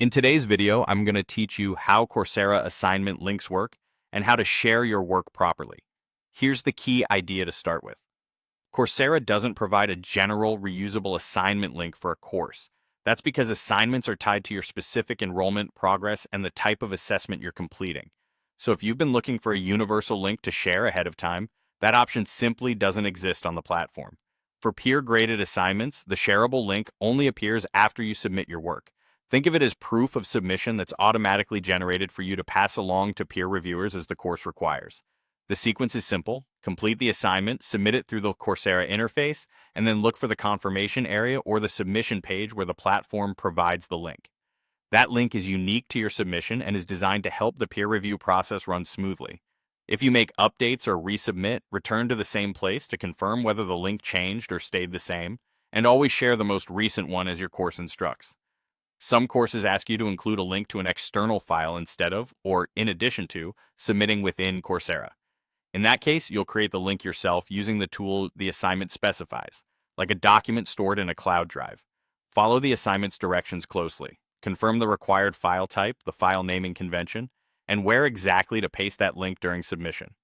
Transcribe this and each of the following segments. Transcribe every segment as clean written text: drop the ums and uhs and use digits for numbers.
In today's video, I'm going to teach you how Coursera assignment links work and how to share your work properly. Here's the key idea to start with. Coursera doesn't provide a general reusable assignment link for a course. That's because assignments are tied to your specific enrollment, progress, and the type of assessment you're completing. So if you've been looking for a universal link to share ahead of time, that option simply doesn't exist on the platform. For peer-graded assignments, the shareable link only appears after you submit your work. Think of it as proof of submission that's automatically generated for you to pass along to peer reviewers as the course requires. The sequence is simple. Complete the assignment, submit it through the Coursera interface, and then look for the confirmation area or the submission page where the platform provides the link. That link is unique to your submission and is designed to help the peer review process run smoothly. If you make updates or resubmit, return to the same place to confirm whether the link changed or stayed the same, and always share the most recent one as your course instructs. Some courses ask you to include a link to an external file instead of, or in addition to, submitting within Coursera. In that case, you'll create the link yourself using the tool the assignment specifies, like a document stored in a cloud drive. Follow the assignment's directions closely. Confirm the required file type, the file naming convention, and where exactly to paste that link during submission.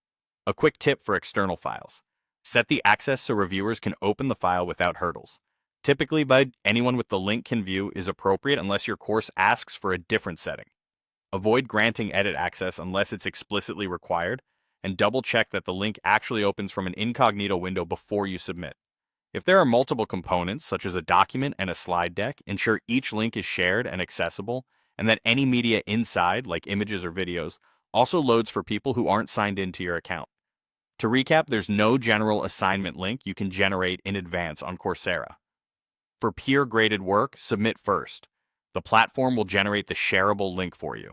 A quick tip for external files. Set the access so reviewers can open the file without hurdles. Typically, anyone with the link can view is appropriate unless your course asks for a different setting. Avoid granting edit access unless it's explicitly required, and double-check that the link actually opens from an incognito window before you submit. If there are multiple components, such as a document and a slide deck, ensure each link is shared and accessible, and that any media inside, like images or videos, also loads for people who aren't signed into your account. To recap, there's no general assignment link you can generate in advance on Coursera. For peer-graded work, submit first. The platform will generate the shareable link for you.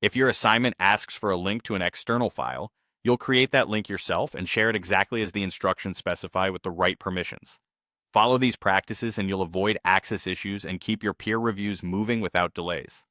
If your assignment asks for a link to an external file, you'll create that link yourself and share it exactly as the instructions specify with the right permissions. Follow these practices and you'll avoid access issues and keep your peer reviews moving without delays.